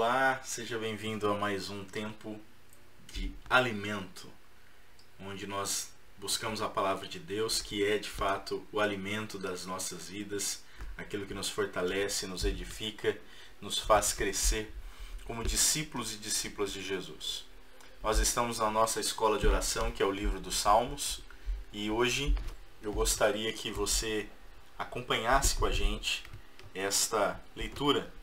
Olá, seja bem-vindo a mais um tempo de alimento, onde nós buscamos a palavra de Deus, que é de fato o alimento das nossas vidas, aquilo que nos fortalece, nos edifica, nos faz crescer como discípulos e discípulas de Jesus. Nós estamos na nossa escola de oração, que é o livro dos Salmos, e hoje eu gostaria que você acompanhasse com a gente esta leitura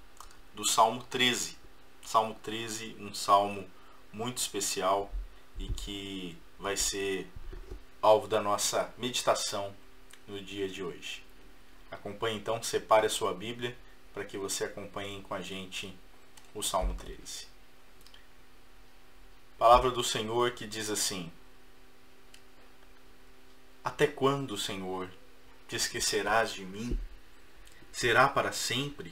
do Salmo 13. Salmo 13, um salmo muito especial e que vai ser alvo da nossa meditação no dia de hoje. Acompanhe então, separe a sua Bíblia para que você acompanhe com a gente o Salmo 13. Palavra do Senhor que diz assim: Até quando, Senhor, te esquecerás de mim? Será para sempre?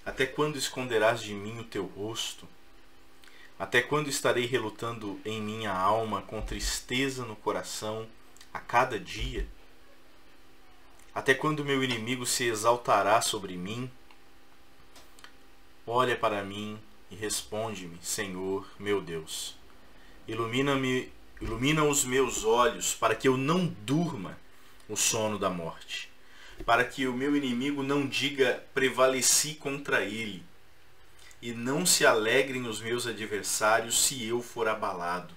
Até quando esconderás de mim o teu rosto? Até quando estarei relutando em minha alma, com tristeza no coração, a cada dia? Até quando meu inimigo se exaltará sobre mim? Olha para mim e responde-me, Senhor, meu Deus. Ilumina os meus olhos, para que eu não durma o sono da morte, para que o meu inimigo não diga prevaleci contra ele, e não se alegrem os meus adversários se eu for abalado.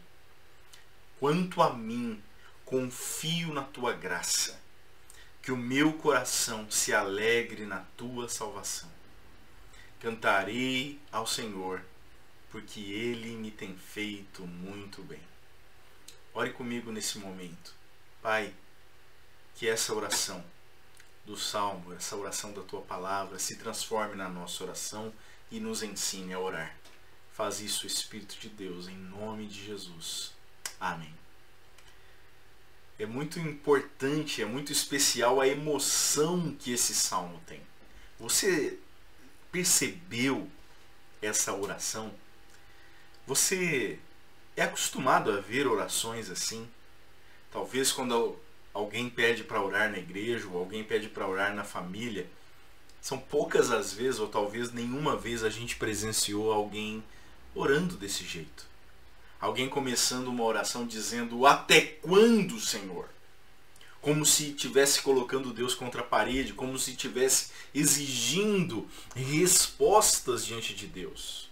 Quanto a mim, confio na tua graça, que o meu coração se alegre na tua salvação. Cantarei ao Senhor, porque ele me tem feito muito bem. Ore comigo nesse momento. Pai, que essa oração do Salmo, essa oração da tua palavra se transforme na nossa oração e nos ensine a orar. Faz isso, Espírito de Deus, em nome de Jesus. Amém. É muito importante, é muito especial a emoção que esse salmo tem. Você percebeu essa oração? Você é acostumado a ver orações assim? Talvez quando alguém pede para orar na igreja, ou alguém pede para orar na família, são poucas as vezes, ou talvez nenhuma vez, a gente presenciou alguém orando desse jeito. Alguém começando uma oração dizendo, até quando, Senhor? Como se estivesse colocando Deus contra a parede, como se estivesse exigindo respostas diante de Deus.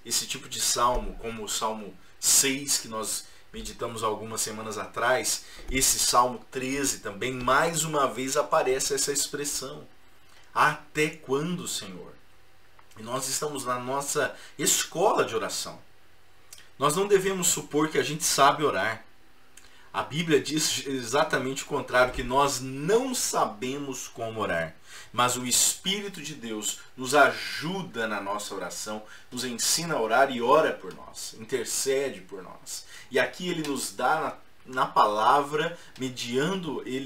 Esse tipo de salmo, como o Salmo 6, que nós meditamos algumas semanas atrás, esse Salmo 13 também, mais uma vez aparece essa expressão. Até quando, Senhor? E nós estamos na nossa escola de oração. Nós não devemos supor que a gente sabe orar. A Bíblia diz exatamente o contrário, que nós não sabemos como orar. Mas o Espírito de Deus nos ajuda na nossa oração, nos ensina a orar e ora por nós, intercede por nós. E aqui ele nos dá na palavra,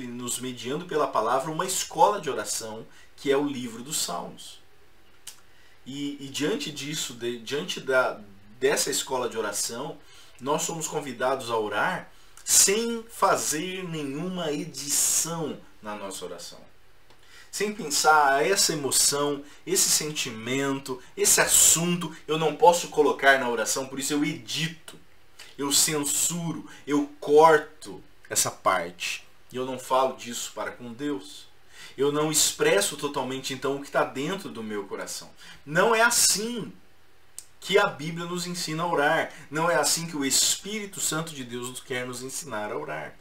nos mediando pela palavra, uma escola de oração, que é o livro dos Salmos. E diante disso, dessa escola de oração, nós somos convidados a orar sem fazer nenhuma edição na nossa oração. Sem pensar, essa emoção, esse sentimento, esse assunto, eu não posso colocar na oração, por isso eu edito, eu censuro, eu corto essa parte. E eu não falo disso para com Deus. Eu não expresso totalmente então o que está dentro do meu coração. Não é assim que a Bíblia nos ensina a orar. Não é assim que o Espírito Santo de Deus quer nos ensinar a orar.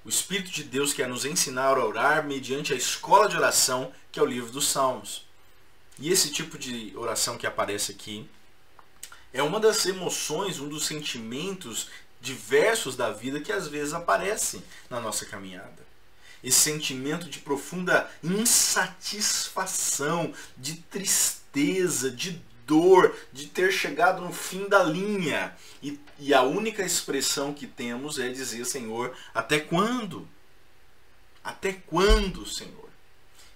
O Espírito de Deus quer nos ensinar a orar mediante a escola de oração, que é o livro dos Salmos. E esse tipo de oração que aparece aqui é uma das emoções, um dos sentimentos diversos da vida que às vezes aparecem na nossa caminhada. Esse sentimento de profunda insatisfação, de tristeza, de dor, de ter chegado no fim da linha. E a única expressão que temos é dizer, Senhor, até quando? Até quando, Senhor?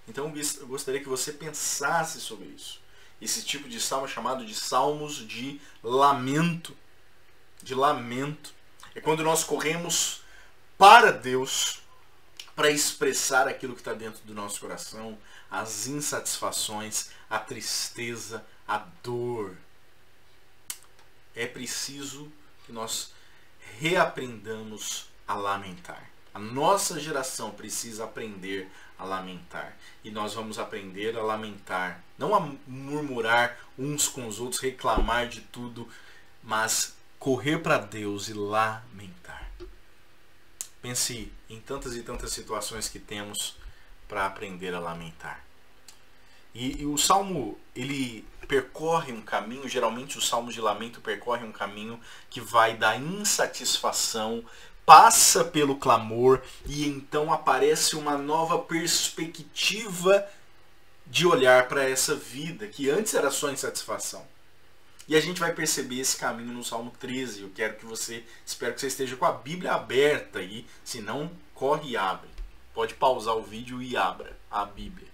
Então eu gostaria que você pensasse sobre isso. Esse tipo de salmo é chamado de salmos de lamento. De lamento. É quando nós corremos para Deus para expressar aquilo que está dentro do nosso coração, as insatisfações, a tristeza, a dor. É preciso que nós reaprendamos a lamentar. A nossa geração precisa aprender a lamentar. E nós vamos aprender a lamentar. Não a murmurar uns com os outros, reclamar de tudo, mas correr para Deus e lamentar. Pense em tantas e tantas situações que temos para aprender a lamentar. E o Salmo, ele percorre um caminho, geralmente os salmos de lamento percorrem um caminho que vai da insatisfação, passa pelo clamor e então aparece uma nova perspectiva de olhar para essa vida, que antes era só insatisfação. E a gente vai perceber esse caminho no Salmo 13. Eu espero que você esteja com a Bíblia aberta aí, se não, corre e abre. Pode pausar o vídeo e abra a Bíblia.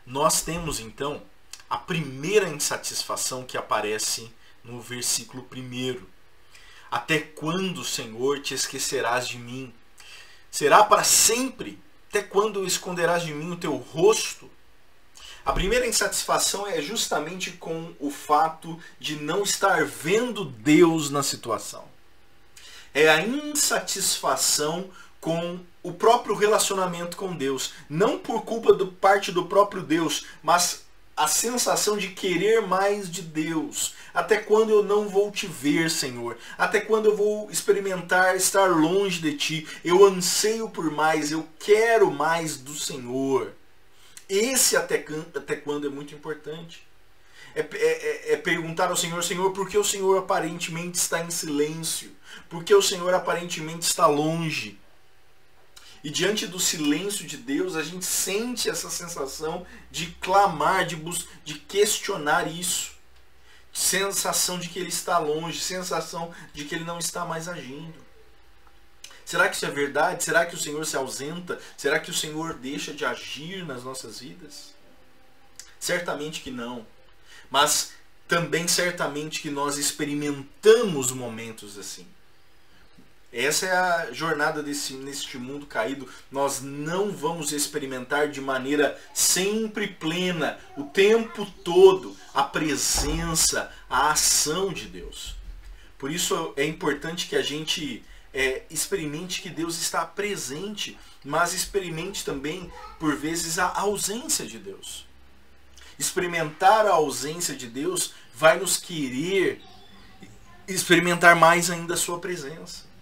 Nós temos então a primeira insatisfação que aparece no versículo 1. Até quando, Senhor, te esquecerás de mim? Será para sempre? Até quando esconderás de mim o teu rosto? A primeira insatisfação é justamente com o fato de não estar vendo Deus na situação. É a insatisfação com o próprio relacionamento com Deus. Não por culpa da parte do próprio Deus, mas a sensação de querer mais de Deus. Até quando eu não vou te ver, Senhor? Até quando eu vou experimentar estar longe de ti? Eu anseio por mais, eu quero mais do Senhor. Esse até quando é muito importante. É perguntar ao Senhor, Senhor, por que o Senhor aparentemente está em silêncio? Por que o Senhor aparentemente está longe? E diante do silêncio de Deus, a gente sente essa sensação de clamar, de questionar isso. Sensação de que Ele está longe, sensação de que Ele não está mais agindo. Será que isso é verdade? Será que o Senhor se ausenta? Será que o Senhor deixa de agir nas nossas vidas? Certamente que não. Mas também certamente que nós experimentamos momentos assim. Essa é a jornada neste mundo caído. Nós não vamos experimentar de maneira sempre plena, o tempo todo, a presença, a ação de Deus. Por isso é importante que a gente experimente que Deus está presente, mas experimente também, por vezes, a ausência de Deus. Experimentar a ausência de Deus vai nos querer experimentar mais ainda a sua presença.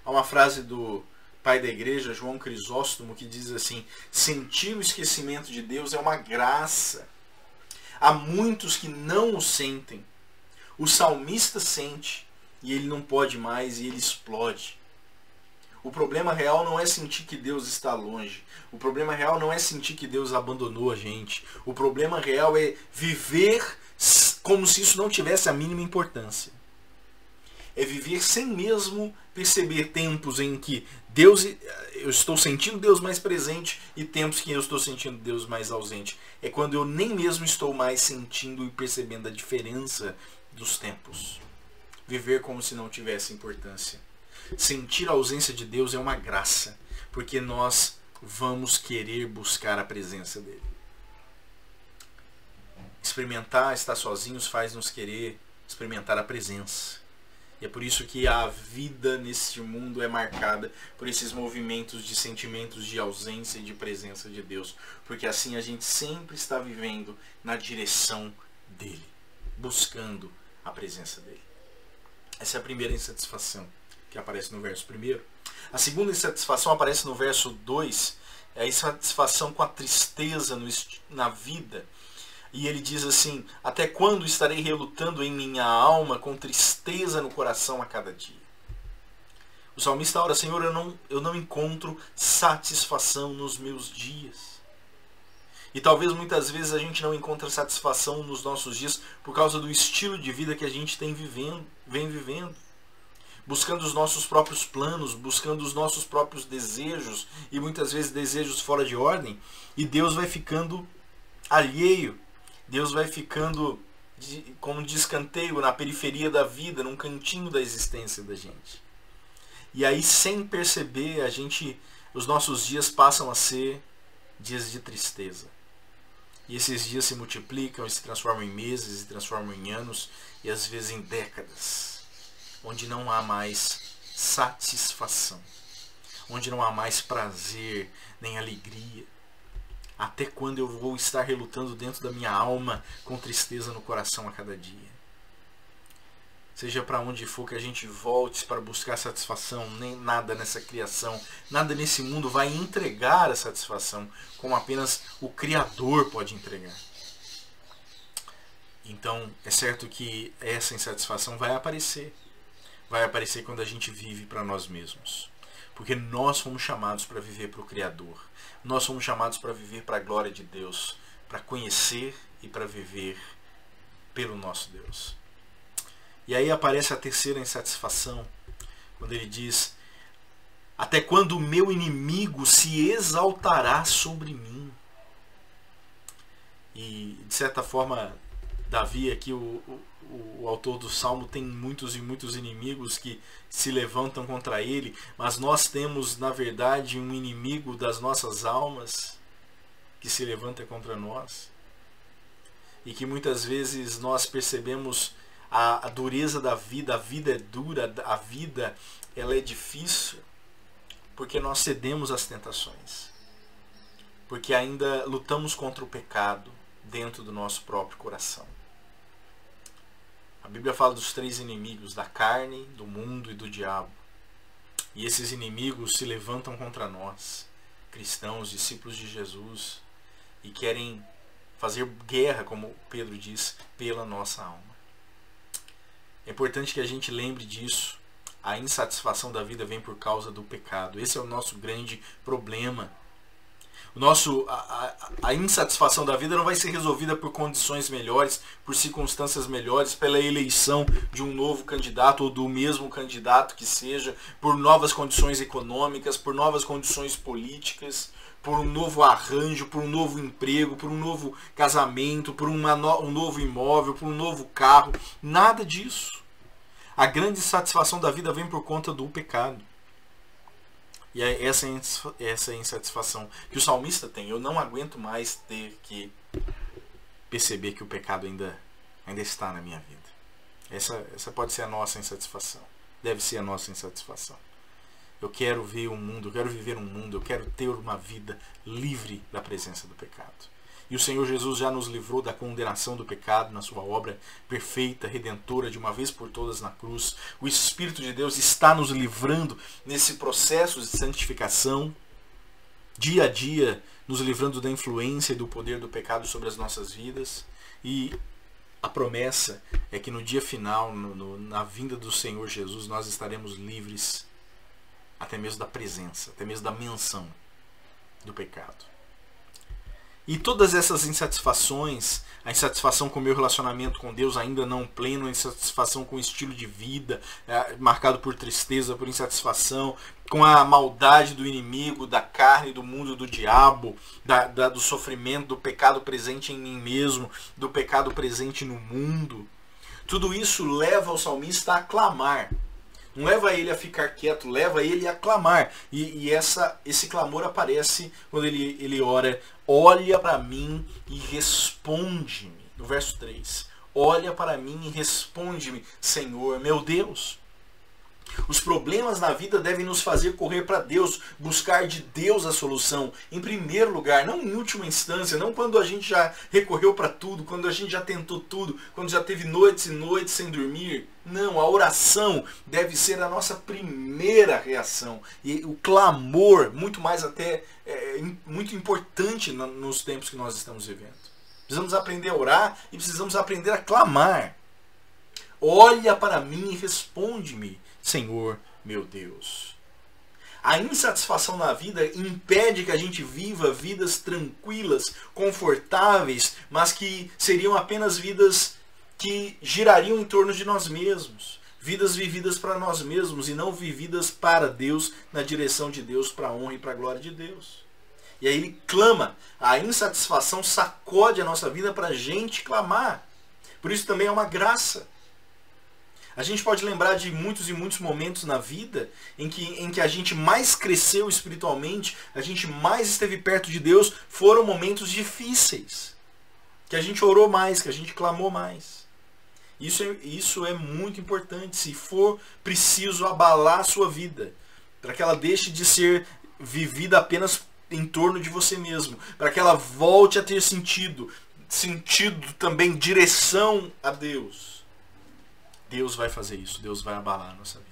Há uma frase do pai da igreja, João Crisóstomo, que diz assim: sentir o esquecimento de Deus é uma graça. Há muitos que não o sentem. O salmista sente e ele não pode mais e ele explode. O problema real não é sentir que Deus está longe. O problema real não é sentir que Deus abandonou a gente. O problema real é viver como se isso não tivesse a mínima importância. É viver sem mesmo perceber tempos em que eu estou sentindo Deus mais presente e tempos que eu estou sentindo Deus mais ausente. É quando eu nem mesmo estou mais sentindo e percebendo a diferença dos tempos. Viver como se não tivesse importância. Sentir a ausência de Deus é uma graça, porque nós vamos querer buscar a presença dele. Experimentar estar sozinhos faz nos querer experimentar a presença. E é por isso que a vida nesse mundo é marcada por esses movimentos de sentimentos de ausência e de presença de Deus. Porque assim a gente sempre está vivendo na direção dele, buscando a presença dele. Essa é a primeira insatisfação que aparece no verso 1. A segunda insatisfação aparece no verso 2, é a insatisfação com a tristeza na vida. E ele diz assim: até quando estarei relutando em minha alma com tristeza no coração a cada dia? O salmista ora: Senhor, eu não encontro satisfação nos meus dias. E talvez muitas vezes a gente não encontra satisfação nos nossos dias por causa do estilo de vida que a gente vem vivendo. Buscando os nossos próprios planos, buscando os nossos próprios desejos, e muitas vezes desejos fora de ordem, e Deus vai ficando alheio. Deus vai ficando como de escanteio na periferia da vida, num cantinho da existência da gente. E aí, sem perceber, os nossos dias passam a ser dias de tristeza. E esses dias se multiplicam e se transformam em meses, se transformam em anos e às vezes em décadas, onde não há mais satisfação, onde não há mais prazer nem alegria. Até quando eu vou estar relutando dentro da minha alma com tristeza no coração a cada dia? Seja para onde for que a gente volte para buscar satisfação, nem nada nessa criação, nada nesse mundo vai entregar a satisfação, como apenas o Criador pode entregar. Então, é certo que essa insatisfação vai aparecer. Vai aparecer quando a gente vive para nós mesmos. Porque nós fomos chamados para viver para o Criador. Nós fomos chamados para viver para a glória de Deus, para conhecer e para viver pelo nosso Deus. E aí aparece a terceira insatisfação, quando ele diz: até quando o meu inimigo se exaltará sobre mim? E, de certa forma, Davi aqui, o autor do Salmo, tem muitos e muitos inimigos que se levantam contra ele, mas nós temos, na verdade, um inimigo das nossas almas que se levanta contra nós. E que muitas vezes nós percebemos a dureza da vida. A vida é dura, a vida ela é difícil, porque nós cedemos às tentações, porque ainda lutamos contra o pecado dentro do nosso próprio coração. A Bíblia fala dos 3 inimigos, da carne, do mundo e do diabo. E esses inimigos se levantam contra nós, cristãos, discípulos de Jesus, e querem fazer guerra, como Pedro diz, pela nossa alma. É importante que a gente lembre disso. A insatisfação da vida vem por causa do pecado. Esse é o nosso grande problema. A insatisfação da vida não vai ser resolvida por condições melhores, por circunstâncias melhores, pela eleição de um novo candidato ou do mesmo candidato que seja, por novas condições econômicas, por novas condições políticas, por um novo arranjo, por um novo emprego, por um novo casamento, por um novo imóvel, por um novo carro. Nada disso. A grande satisfação da vida vem por conta do pecado. E é essa insatisfação que o salmista tem. Eu não aguento mais ter que perceber que o pecado ainda está na minha vida. Essa pode ser a nossa insatisfação. Deve ser a nossa insatisfação. Eu quero ver um mundo, eu quero viver um mundo, eu quero ter uma vida livre da presença do pecado. E o Senhor Jesus já nos livrou da condenação do pecado na sua obra perfeita, redentora, de uma vez por todas na cruz. O Espírito de Deus está nos livrando nesse processo de santificação, dia a dia, nos livrando da influência e do poder do pecado sobre as nossas vidas. E a promessa é que no dia final, na vinda do Senhor Jesus, nós estaremos livres até mesmo da presença, até mesmo da menção do pecado. E todas essas insatisfações, a insatisfação com o meu relacionamento com Deus ainda não pleno, a insatisfação com o estilo de vida, marcado por tristeza, por insatisfação, com a maldade do inimigo, da carne, do mundo, do diabo, do sofrimento, do pecado presente em mim mesmo, do pecado presente no mundo. Tudo isso leva o salmista a clamar. Não leva ele a ficar quieto, leva ele a clamar. E esse clamor aparece quando ele ora: olha para mim e responde-me. No verso 3. Olha para mim e responde-me, Senhor, meu Deus. Os problemas na vida devem nos fazer correr para Deus, buscar de Deus a solução, em primeiro lugar, não em última instância, não quando a gente já recorreu para tudo, quando a gente já tentou tudo, quando já teve noites e noites sem dormir. Não, a oração deve ser a nossa primeira reação. E o clamor, muito mais até, muito importante nos tempos que nós estamos vivendo. Precisamos aprender a orar e precisamos aprender a clamar. Olha para mim e responde-me, Senhor, meu Deus. A insatisfação na vida impede que a gente viva vidas tranquilas, confortáveis, mas que seriam apenas vidas que girariam em torno de nós mesmos. Vidas vividas para nós mesmos e não vividas para Deus, na direção de Deus, para a honra e para a glória de Deus. E aí ele clama. A insatisfação sacode a nossa vida para a gente clamar. Por isso também é uma graça. A gente pode lembrar de muitos e muitos momentos na vida em que a gente mais cresceu espiritualmente, a gente mais esteve perto de Deus, foram momentos difíceis. Que a gente orou mais, que a gente clamou mais. Isso é muito importante. Se for preciso abalar a sua vida, para que ela deixe de ser vivida apenas em torno de você mesmo, para que ela volte a ter sentido também, direção a Deus. Deus vai fazer isso, Deus vai abalar a nossa vida.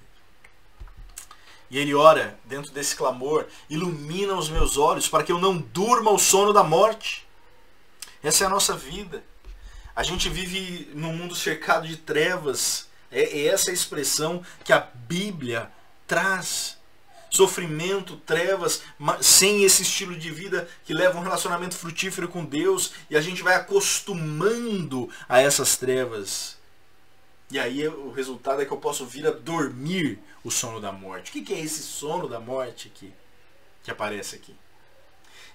E ele ora, dentro desse clamor, ilumina os meus olhos para que eu não durma o sono da morte. Essa é a nossa vida. A gente vive num mundo cercado de trevas. É essa a expressão que a Bíblia traz. Sofrimento, trevas, sem esse estilo de vida que leva um relacionamento frutífero com Deus, e a gente vai acostumando a essas trevas. E aí o resultado é que eu posso vir a dormir o sono da morte. O que é esse sono da morte aqui, que aparece aqui?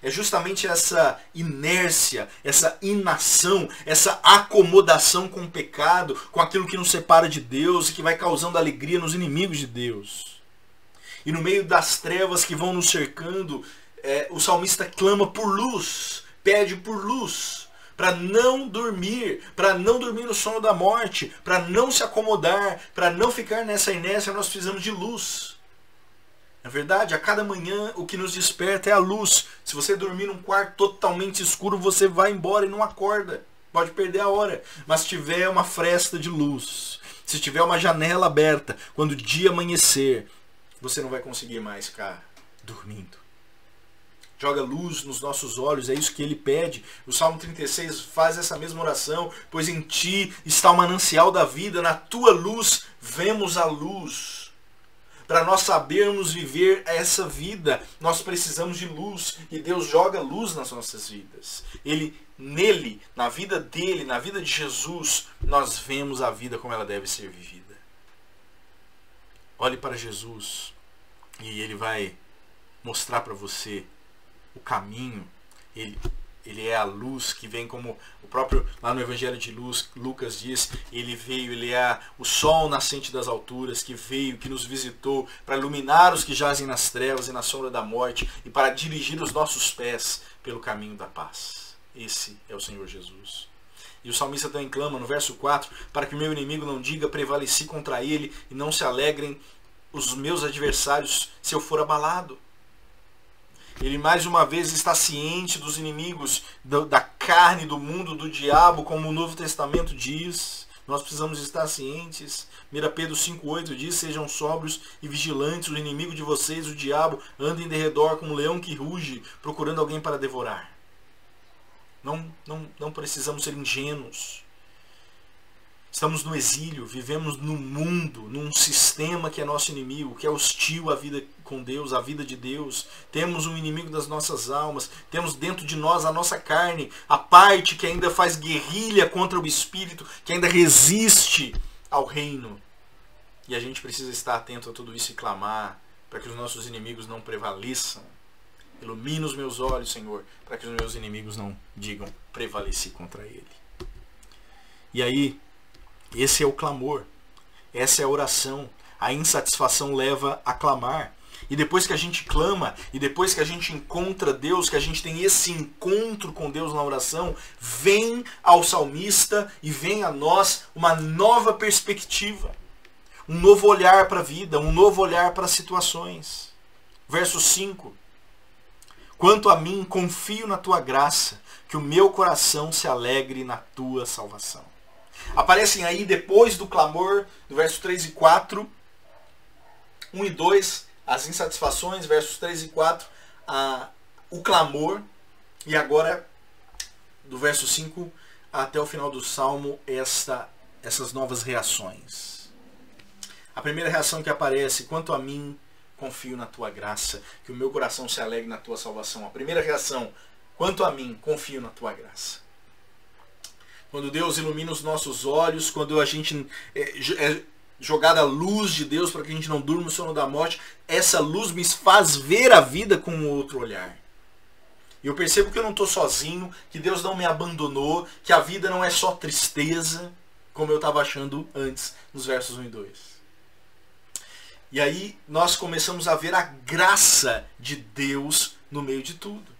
É justamente essa inércia, essa inação, essa acomodação com o pecado, com aquilo que nos separa de Deus e que vai causando alegria nos inimigos de Deus. E no meio das trevas que vão nos cercando, o salmista clama por luz, pede por luz. Para não dormir no sono da morte, para não se acomodar, para não ficar nessa inércia, nós precisamos de luz. Na verdade, a cada manhã o que nos desperta é a luz. Se você dormir num quarto totalmente escuro, você vai embora e não acorda. Pode perder a hora. Mas se tiver uma fresta de luz, se tiver uma janela aberta, quando o dia amanhecer, você não vai conseguir mais ficar dormindo. Joga luz nos nossos olhos, é isso que ele pede. O Salmo 36 faz essa mesma oração. Pois em ti está o manancial da vida, na tua luz vemos a luz. Para nós sabermos viver essa vida, nós precisamos de luz. E Deus joga luz nas nossas vidas. Nele, na vida dele, na vida de Jesus, nós vemos a vida como ela deve ser vivida. Olhe para Jesus e ele vai mostrar para você o caminho. Ele é a luz que vem, como o próprio lá no Evangelho de Lucas diz, ele é o sol nascente das alturas, que veio, que nos visitou para iluminar os que jazem nas trevas e na sombra da morte e para dirigir os nossos pés pelo caminho da paz. Esse é o Senhor Jesus. E o salmista também clama no verso 4, para que o meu inimigo não diga prevaleci contra ele e não se alegrem os meus adversários se eu for abalado. Ele mais uma vez está ciente dos inimigos da carne, do mundo, do diabo, como o Novo Testamento diz. Nós precisamos estar cientes. 1 Pedro 5,8 diz, sejam sóbrios e vigilantes, o inimigo de vocês, o diabo, anda em derredor como um leão que ruge, procurando alguém para devorar. Não precisamos ser ingênuos. Estamos no exílio, vivemos no mundo, num sistema que é nosso inimigo, que é hostil à vida com Deus, à vida de Deus. Temos um inimigo das nossas almas, temos dentro de nós a nossa carne, a parte que ainda faz guerrilha contra o Espírito, que ainda resiste ao reino. E a gente precisa estar atento a tudo isso e clamar para que os nossos inimigos não prevaleçam. Ilumina os meus olhos, Senhor, para que os meus inimigos não digam prevaleci contra ele. E aí, esse é o clamor, essa é a oração. A insatisfação leva a clamar. E depois que a gente clama, e depois que a gente encontra Deus, que a gente tem esse encontro com Deus na oração, vem ao salmista e vem a nós uma nova perspectiva. Um novo olhar para a vida, um novo olhar para as situações. Verso 5. Quanto a mim, confio na tua graça, que o meu coração se alegre na tua salvação. Aparecem aí depois do clamor, do verso 3 e 4, 1 e 2, as insatisfações, versos 3 e 4, o clamor, e agora, do verso 5 até o final do Salmo, essas novas reações. A primeira reação que aparece, quanto a mim, confio na tua graça, que o meu coração se alegre na tua salvação. A primeira reação, quanto a mim, confio na tua graça. Quando Deus ilumina os nossos olhos, quando a gente é jogada a luz de Deus para que a gente não durma no sono da morte, essa luz me faz ver a vida com um outro olhar. E eu percebo que eu não estou sozinho, que Deus não me abandonou, que a vida não é só tristeza, como eu estava achando antes, nos versos 1 e 2. E aí nós começamos a ver a graça de Deus no meio de tudo.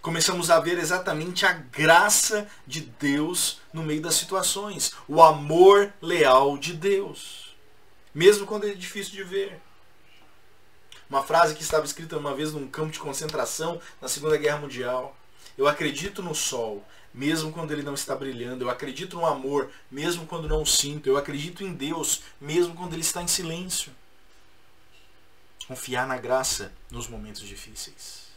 Começamos a ver exatamente a graça de Deus no meio das situações. O amor leal de Deus. Mesmo quando é difícil de ver. Uma frase que estava escrita uma vez num campo de concentração na Segunda Guerra Mundial. Eu acredito no sol, mesmo quando ele não está brilhando. Eu acredito no amor, mesmo quando não o sinto. Eu acredito em Deus, mesmo quando ele está em silêncio. Confiar na graça nos momentos difíceis.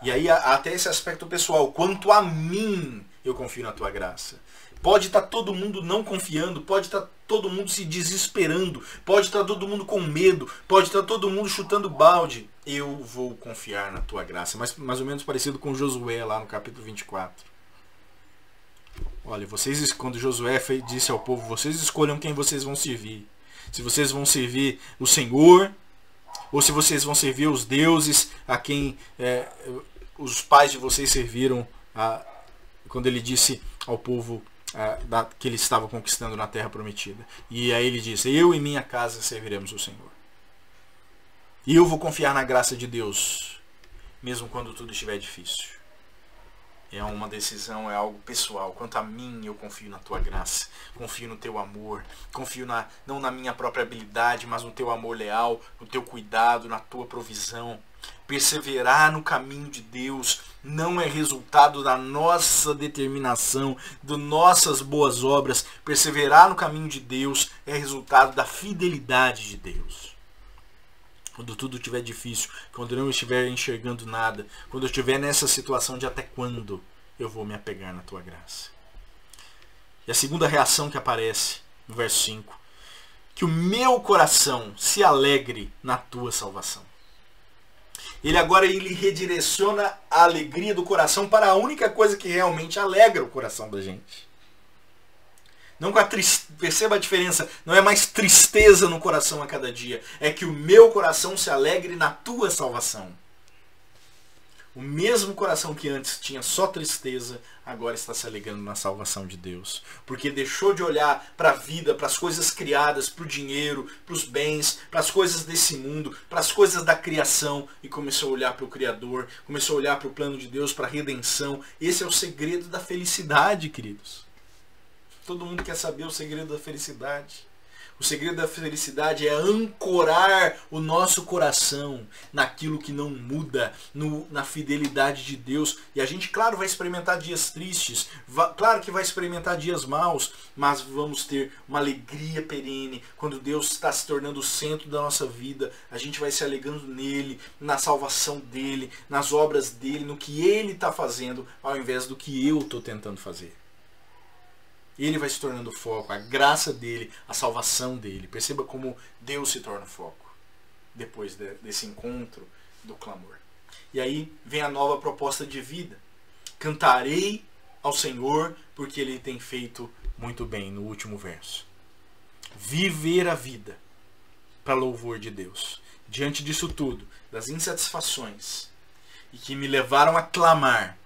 E aí até esse aspecto pessoal. Quanto a mim, eu confio na tua graça. Pode estar todo mundo não confiando, pode estar todo mundo se desesperando, pode estar todo mundo com medo, pode estar todo mundo chutando balde. Eu vou confiar na tua graça. Mas mais ou menos parecido com Josué lá no capítulo 24. Olha, quando Josué disse ao povo, vocês escolham quem vocês vão servir. Se vocês vão servir o Senhor, ou se vocês vão servir os deuses a quem os pais de vocês serviram, quando ele disse ao povo que ele estava conquistando na terra prometida. E aí ele disse, eu e minha casa serviremos o Senhor. E eu vou confiar na graça de Deus, mesmo quando tudo estiver difícil. É uma decisão, é algo pessoal. Quanto a mim, eu confio na tua graça. Confio no teu amor. Confio não na minha própria habilidade, mas no teu amor leal, no teu cuidado, na tua provisão. Perseverar no caminho de Deus não é resultado da nossa determinação, de nossas boas obras. Perseverar no caminho de Deus é resultado da fidelidade de Deus. Quando tudo estiver difícil, quando eu não estiver enxergando nada, quando eu estiver nessa situação de até quando eu vou me apegar na tua graça. E a segunda reação que aparece no verso 5, que o meu coração se alegre na tua salvação. Ele redireciona a alegria do coração para a única coisa que realmente alegra o coração da gente. Não com perceba a diferença, não é mais tristeza no coração a cada dia, é que o meu coração se alegre na tua salvação. O mesmo coração que antes tinha só tristeza, agora está se alegrando na salvação de Deus. Porque deixou de olhar para a vida, para as coisas criadas, para o dinheiro, para os bens, para as coisas desse mundo, para as coisas da criação, e começou a olhar para o Criador, começou a olhar para o plano de Deus, para a redenção. Esse é o segredo da felicidade, queridos. Todo mundo quer saber o segredo da felicidade. O segredo da felicidade é ancorar o nosso coração naquilo que não muda, na fidelidade de Deus. E a gente, claro, vai experimentar dias tristes, claro que vai experimentar dias maus, mas vamos ter uma alegria perene. Quando Deus está se tornando o centro da nossa vida, a gente vai se alegrando nele, na salvação dele, nas obras dele, no que ele está fazendo, ao invés do que eu estou tentando fazer. Ele vai se tornando o foco, a graça dele, a salvação dele. Perceba como Deus se torna o foco depois desse encontro do clamor. E aí vem a nova proposta de vida. Cantarei ao Senhor porque ele tem feito muito bem, no último verso. Viver a vida para louvor de Deus. Diante disso tudo, das insatisfações, e que me levaram a clamar,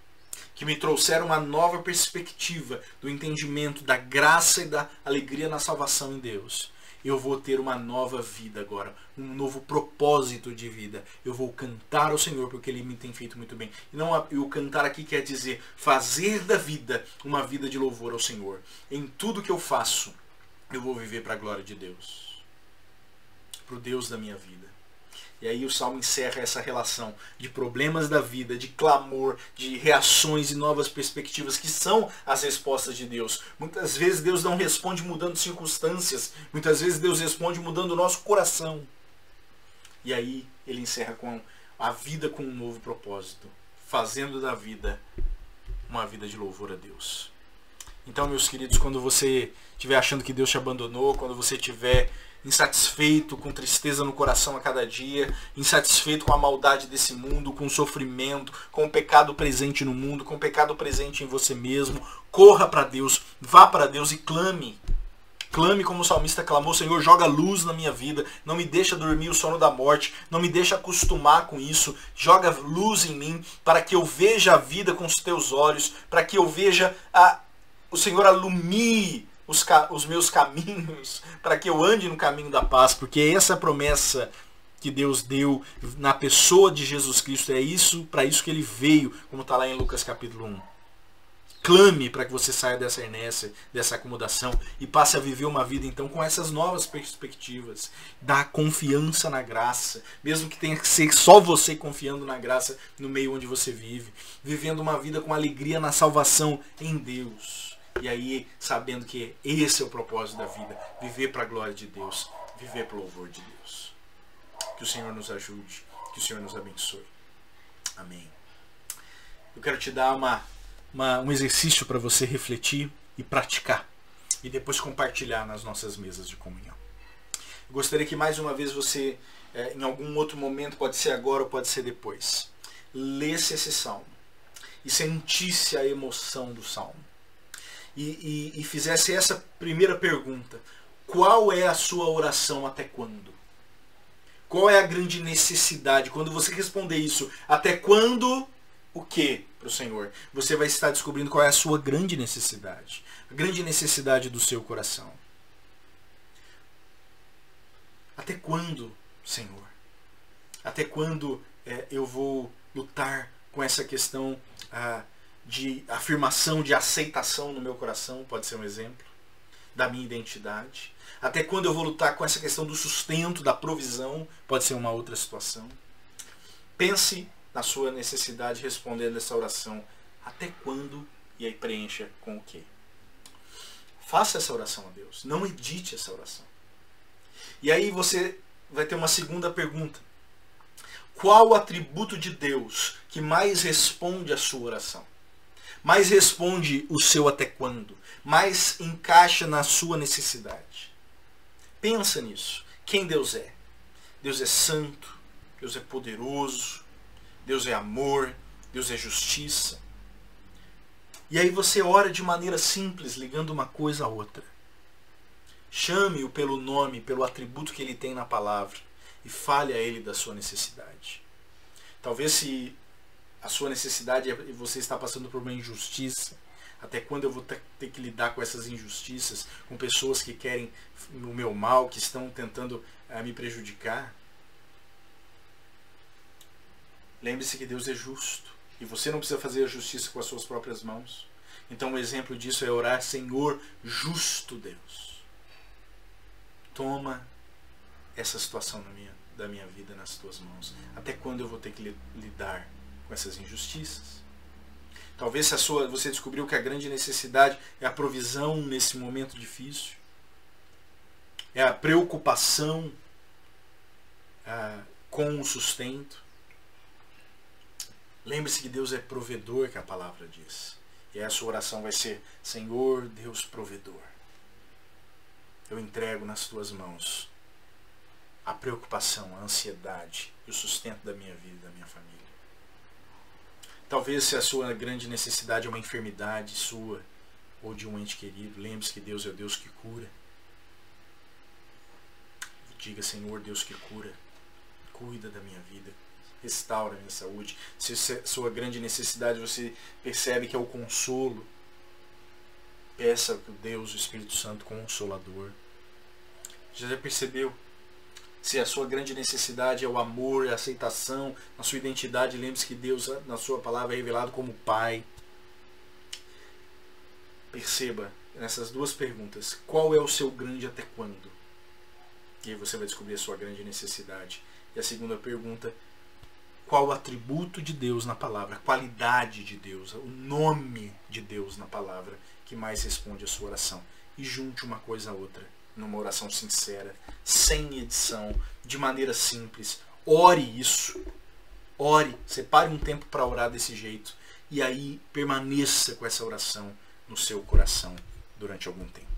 que me trouxeram uma nova perspectiva do entendimento da graça e da alegria na salvação em Deus. Eu vou ter uma nova vida agora, um novo propósito de vida. Eu vou cantar ao Senhor porque Ele me tem feito muito bem. E não, o cantar aqui quer dizer fazer da vida uma vida de louvor ao Senhor. Em tudo que eu faço, eu vou viver para a glória de Deus, para o Deus da minha vida. E aí o Salmo encerra essa relação de problemas da vida, de clamor, de reações e novas perspectivas, que são as respostas de Deus. Muitas vezes Deus não responde mudando circunstâncias, muitas vezes Deus responde mudando o nosso coração. E aí ele encerra com a vida com um novo propósito, fazendo da vida uma vida de louvor a Deus. Então, meus queridos, quando você estiver achando que Deus te abandonou, quando você estiver insatisfeito, com tristeza no coração a cada dia, insatisfeito com a maldade desse mundo, com o sofrimento, com o pecado presente no mundo, com o pecado presente em você mesmo, corra para Deus, vá para Deus e clame. Clame como o salmista clamou: Senhor, joga luz na minha vida, não me deixa dormir o sono da morte, não me deixa acostumar com isso, joga luz em mim, para que eu veja a vida com os teus olhos, para que eu veja o Senhor alumie os meus caminhos, para que eu ande no caminho da paz, porque essa é a promessa que Deus deu na pessoa de Jesus Cristo. É isso, para isso que ele veio, como está lá em Lucas capítulo 1. Clame para que você saia dessa inércia, dessa acomodação e passe a viver uma vida então com essas novas perspectivas. Dá confiança na graça, mesmo que tenha que ser só você confiando na graça no meio onde você vive. Vivendo uma vida com alegria na salvação em Deus. E aí, sabendo que esse é o propósito da vida. Viver para a glória de Deus. Viver para o louvor de Deus. Que o Senhor nos ajude. Que o Senhor nos abençoe. Amém. Eu quero te dar um exercício para você refletir e praticar. E depois compartilhar nas nossas mesas de comunhão. Eu gostaria que mais uma vez você, em algum outro momento, pode ser agora ou pode ser depois, lesse esse salmo. E sentisse a emoção do salmo. E fizesse essa primeira pergunta. Qual é a sua oração até quando? Qual é a grande necessidade? Quando você responder isso, até quando, o que para o Senhor? Você vai estar descobrindo qual é a sua grande necessidade. A grande necessidade do seu coração. Até quando, Senhor? Até quando eu vou lutar com essa questão de afirmação, de aceitação no meu coração? Pode ser um exemplo. Da minha identidade. Até quando eu vou lutar com essa questão do sustento, da provisão? Pode ser uma outra situação. Pense na sua necessidade respondendo essa oração. Até quando? E aí preencha com o quê? Faça essa oração a Deus. Não edite essa oração. E aí você vai ter uma segunda pergunta. Qual o atributo de Deus que mais responde à sua oração? Mais responde o seu até quando? Mais encaixa na sua necessidade? Pensa nisso. Quem Deus é? Deus é santo. Deus é poderoso. Deus é amor. Deus é justiça. E aí você ora de maneira simples, ligando uma coisa a outra. Chame-o pelo nome, pelo atributo que ele tem na palavra. E fale a ele da sua necessidade. Talvez se a sua necessidade é você está passando por uma injustiça. Até quando eu vou ter que lidar com essas injustiças? Com pessoas que querem o meu mal, que estão tentando me prejudicar? Lembre-se que Deus é justo. E você não precisa fazer a justiça com as suas próprias mãos. Então um exemplo disso é orar: Senhor, justo Deus, toma essa situação da minha vida nas tuas mãos. Até quando eu vou ter que lidar com essas injustiças? Talvez se você descobriu que a grande necessidade é a provisão nesse momento difícil, é a preocupação com o sustento. Lembre-se que Deus é provedor, que a palavra diz. E a sua oração vai ser: Senhor, Deus provedor, eu entrego nas tuas mãos a preocupação, a ansiedade e o sustento da minha vida, da minha família. Talvez se a sua grande necessidade é uma enfermidade sua ou de um ente querido, lembre-se que Deus é o Deus que cura. Diga: Senhor, Deus que cura, cuida da minha vida, restaura a minha saúde. Se a sua grande necessidade você percebe que é o consolo, peça que o Deus, o Espírito Santo Consolador. Já percebeu? Se a sua grande necessidade é o amor, a aceitação, a sua identidade, lembre-se que Deus, na sua palavra, é revelado como Pai. Perceba nessas duas perguntas: qual é o seu grande até quando? E aí você vai descobrir a sua grande necessidade. E a segunda pergunta: qual o atributo de Deus na palavra, a qualidade de Deus, o nome de Deus na palavra que mais responde a sua oração? E junte uma coisa a outra, numa oração sincera, sem edição, de maneira simples. Ore isso. Ore, separe um tempo para orar desse jeito. E aí permaneça com essa oração no seu coração durante algum tempo.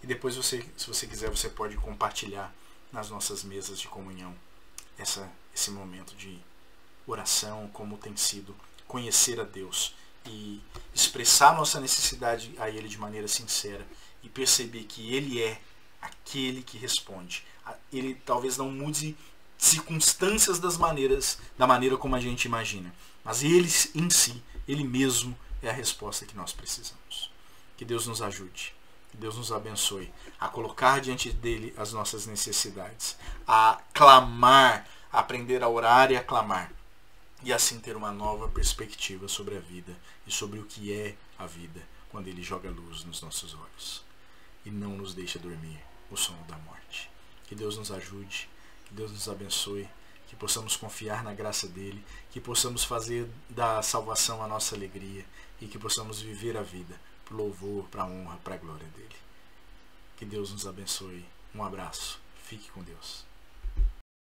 E depois, se você quiser, você pode compartilhar nas nossas mesas de comunhão esse momento de oração, como tem sido conhecer a Deus e expressar nossa necessidade a Ele de maneira sincera e perceber que Ele é aquele que responde. Ele talvez não mude circunstâncias da maneira como a gente imagina, mas Ele em si, Ele mesmo é a resposta que nós precisamos. Que Deus nos ajude, que Deus nos abençoe a colocar diante dele as nossas necessidades, a clamar, a aprender a orar e a clamar, e assim ter uma nova perspectiva sobre a vida e sobre o que é a vida quando ele joga luz nos nossos olhos e não nos deixa dormir o sono da morte. Que Deus nos ajude, que Deus nos abençoe, que possamos confiar na graça dele, que possamos fazer da salvação a nossa alegria e que possamos viver a vida para o louvor, para a honra, para a glória dele. Que Deus nos abençoe. Um abraço. Fique com Deus.